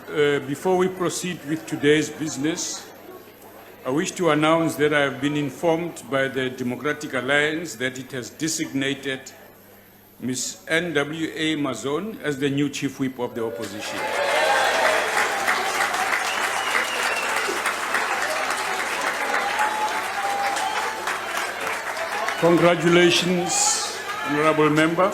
Before we proceed with today's business, I wish to announce that I have been informed by the Democratic Alliance that it has designated Ms. N.W.A. Mazon as the new Chief Whip of the Opposition. Congratulations, Honorable Member.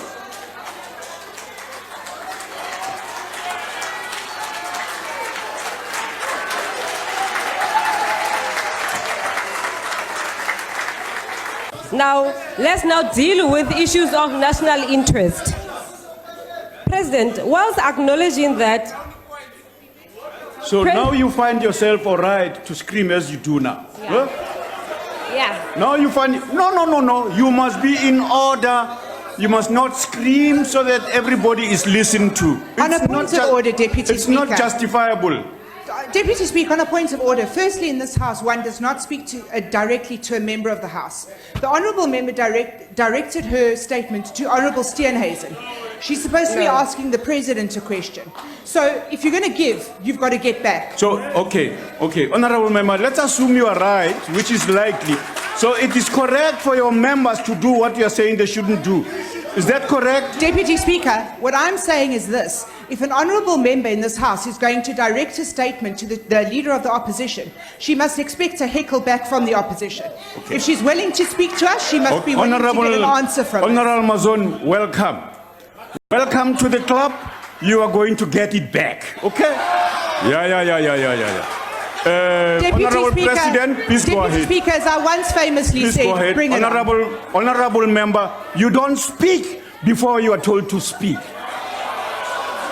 Now, let's deal with issues of national interest. President, whilst acknowledging that... So now you find yourself all right to scream as you do now? Yeah. Huh? Yeah. Now you find... No. You must be in order. You must not scream so that everybody is listened to. On a point of order, Deputy Speaker. It's not justifiable. Deputy Speaker, on a point of order, firstly, in this House, one does not speak directly to a member of the House. The Honourable Member directed her statement to Honourable Steenhuisen. She's supposed to be asking the President a question. So if you're going to give, you've got to get back. So, okay. Honourable Member, let's assume you are right, which is likely. So it is correct for your members to do what you are saying they shouldn't do. Is that correct? Deputy Speaker, what I'm saying is this. If an honourable member in this House is going to direct a statement to the Leader of the Opposition, she must expect a heckle back from the Opposition. Okay. If she's willing to speak to us, she must be willing to get an answer from us. Honourable Mazon, welcome. Welcome to the club. You are going to get it back, okay? Yeah. Honourable Speaker, President, please go ahead. Deputy Speaker, as I once famously said, bring it on. Honourable Member, you don't speak before you are told to speak.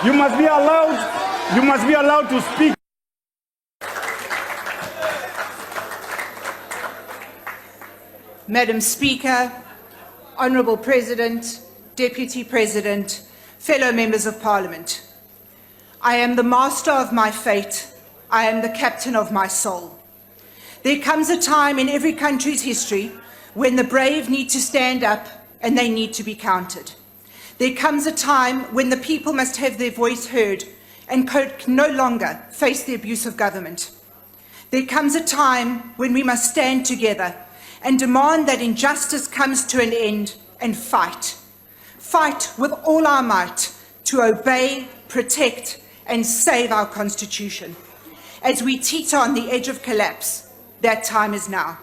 You must be allowed to speak. Madam Speaker, Honourable President, Deputy President, fellow members of Parliament, I am the master of my fate. I am the captain of my soul. There comes a time in every country's history when the brave need to stand up and they need to be counted. There comes a time when the people must have their voice heard and can no longer face the abuse of government. There comes a time when we must stand together and demand that injustice comes to an end and fight. Fight with all our might to obey, protect and save our Constitution. As we teeter on the edge of collapse, that time is now.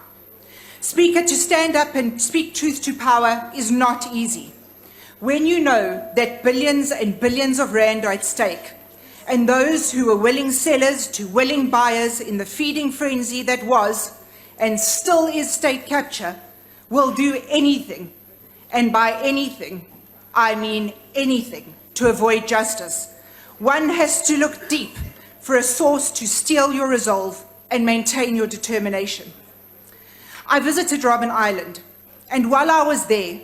Speaker, to stand up and speak truth to power is not easy. When you know that billions and billions of rand are at stake, and those who were willing sellers to willing buyers in the feeding frenzy that was, and still is state capture, will do anything, and by anything, I mean anything, to avoid justice, one has to look deep for a source to steal your resolve and maintain your determination. I visited Robben Island, and while I was there,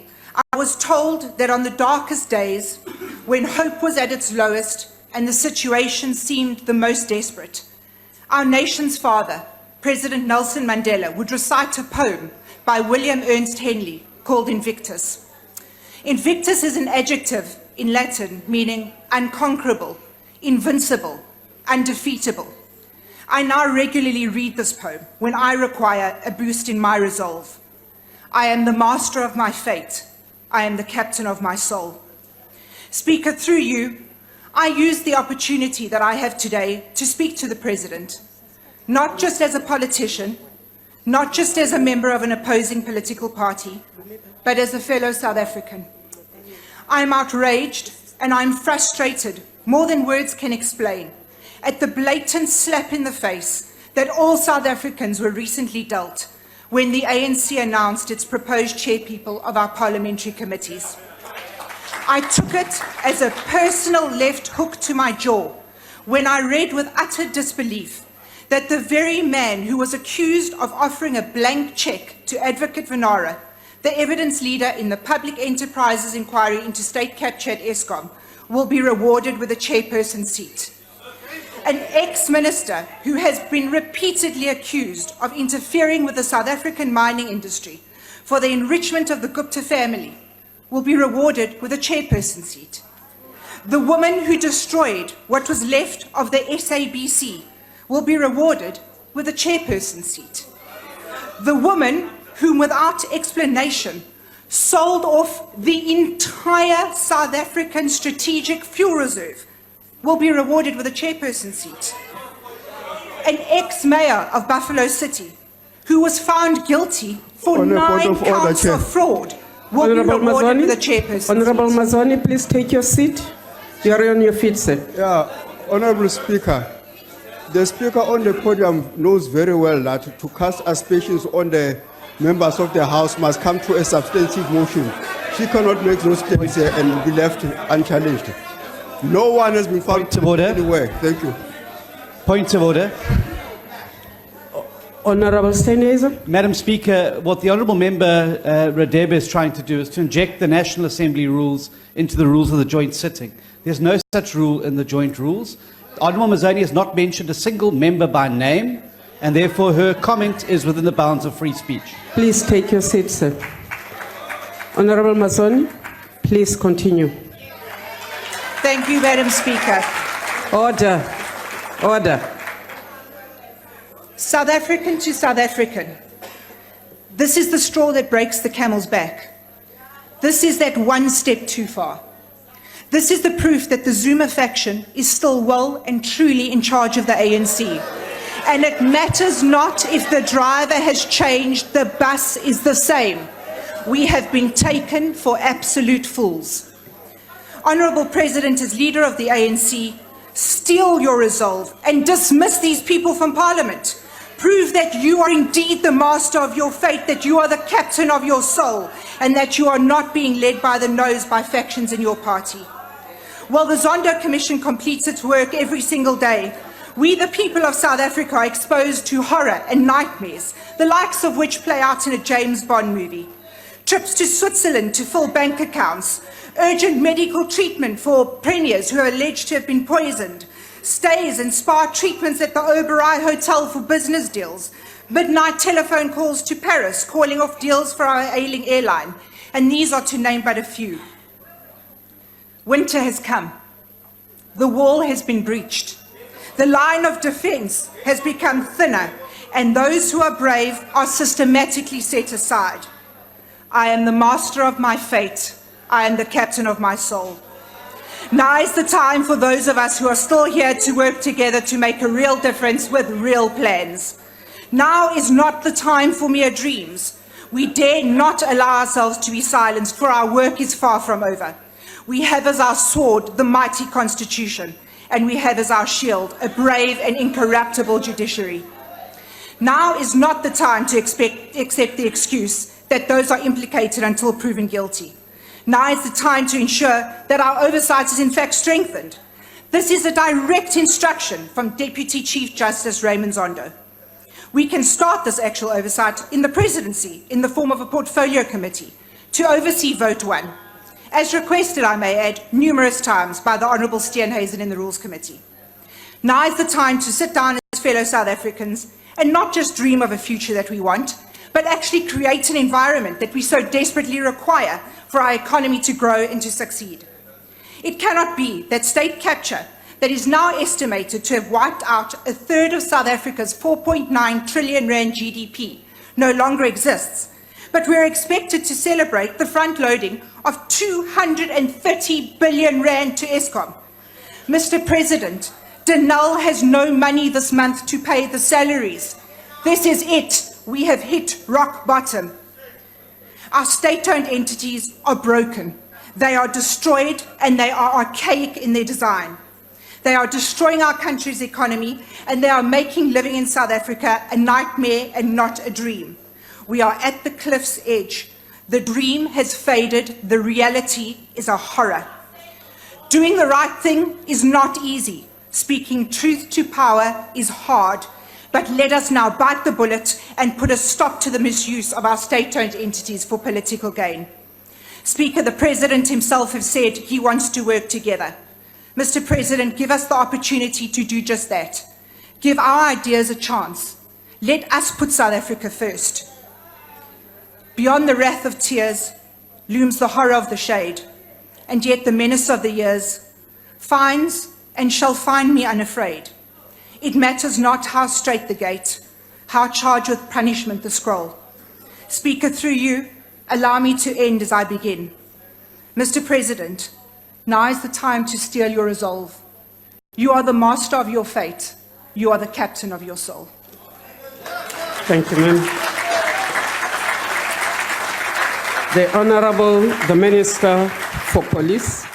I was told that on the darkest days, when hope was at its lowest and the situation seemed the most desperate, our nation's father, President Nelson Mandela, would recite a poem by William Ernst Henley called Invictus. Invictus is an adjective in Latin meaning unconquerable, invincible, undefeatable. I now regularly read this poem when I require a boost in my resolve. I am the master of my fate. I am the captain of my soul. Speaker, through you, I use the opportunity that I have today to speak to the President, not just as a politician, not just as a member of an opposing political party, but as a fellow South African. I am outraged and I am frustrated, more than words can explain, at the blatant slap in the face that all South Africans were recently dealt when the ANC announced its proposed chairpeople of our parliamentary committees. I took it as a personal left hook to my jaw when I read with utter disbelief that the very man who was accused of offering a blank cheque to Advocate Vanara, the evidence leader in the Public Enterprises Inquiry into state capture at Eskom, will be rewarded with a chairperson seat. An ex-minister who has been repeatedly accused of interfering with the South African mining industry for the enrichment of the Gupta family will be rewarded with a chairperson seat. The woman who destroyed what was left of the SABC will be rewarded with a chairperson seat. The woman whom, without explanation, sold off the entire South African strategic fuel reserve will be rewarded with a chairperson seat. An ex-mayor of Buffalo City who was found guilty for On a point 9 of order, counts Chair. of fraud will be Honorable rewarded with a Mazoni, chairperson Honorable seat. Mazoni, please take your seat. You are on your feet, sir. Yeah, Honorable Speaker, the Speaker on the podium knows very well that to cast aspersions on the members of the House must come to a substantive motion. She cannot make those claims here and be left unchallenged. No one has been found Point of order. anywhere. Thank you. Point of order. Honorable Steinhauser. Madam Speaker, what the Honourable Member Radebe is trying to do is to inject the National Assembly rules into the rules of the joint sitting. There's no such rule in the joint rules. Honourable Mazzoni has not mentioned a single member by name, and therefore her comment is within the bounds of free speech. Please take your seat, sir. Honorable Mazoni, please continue. Thank you, Madam Speaker. Order. Order. South African to South African. This is the straw that breaks the camel's back. This is that one step too far. This is the proof that the Zuma faction is still well and truly in charge of the ANC. And it matters not if the driver has changed, the bus is the same. We have been taken for absolute fools. Honourable President, as leader of the ANC, steel your resolve and dismiss these people from Parliament. Prove that you are indeed the master of your fate, that you are the captain of your soul, and that you are not being led by the nose by factions in your party. While the Zondo Commission completes its work every single day, we, the people of South Africa, are exposed to horror and nightmares, the likes of which play out in a James Bond movie. Trips to Switzerland to fill bank accounts, urgent medical treatment for premiers who are alleged to have been poisoned, stays and spa treatments at the Oberoi Hotel for business deals, midnight telephone calls to Paris calling off deals for our ailing airline, and these are to name but a few. Winter has come. The wall has been breached. The line of defense has become thinner, and those who are brave are systematically set aside. I am the master of my fate. I am the captain of my soul. Now is the time for those of us who are still here to work together to make a real difference with real plans. Now is not the time for mere dreams. We dare not allow ourselves to be silenced, for our work is far from over. We have as our sword the mighty Constitution, and we have as our shield a brave and incorruptible judiciary. Now is not the time to accept the excuse that those are implicated until proven guilty. Now is the time to ensure that our oversight is in fact strengthened. This is a direct instruction from Deputy Chief Justice Raymond Zondo. We can start this actual oversight in the presidency in the form of a portfolio committee to oversee Vote 1, as requested, I may add, numerous times by the Honourable Steenhuisen in the Rules Committee. Now is the time to sit down as fellow South Africans and not just dream of a future that we want, but actually create an environment that we so desperately require for our economy to grow and to succeed. It cannot be that state capture that is now estimated to have wiped out a third of South Africa's 4.9 trillion rand GDP no longer exists, but we're expected to celebrate the front-loading of 230 billion rand to Eskom. Mr. President, Denel has no money this month to pay the salaries. This is it. We have hit rock bottom. Our state-owned entities are broken. They are destroyed and they are archaic in their design. They are destroying our country's economy and they are making living in South Africa a nightmare and not a dream. We are at the cliff's edge. The dream has faded. The reality is a horror. Doing the right thing is not easy. Speaking truth to power is hard. But let us now bite the bullet and put a stop to the misuse of our state-owned entities for political gain. Speaker, the President himself has said he wants to work together. Mr. President, give us the opportunity to do just that. Give our ideas a chance. Let us put South Africa first. Beyond the wrath of tears looms the horror of the shade, and yet the menace of the years, finds and shall find me unafraid. It matters not how straight the gate, how charged with punishment the scroll. Speaker, through you, allow me to end as I begin. Mr. President, now is the time to steel your resolve. You are the master of your fate. You are the captain of your soul. Thank you, ma'am. The Honorable, the Minister for Police.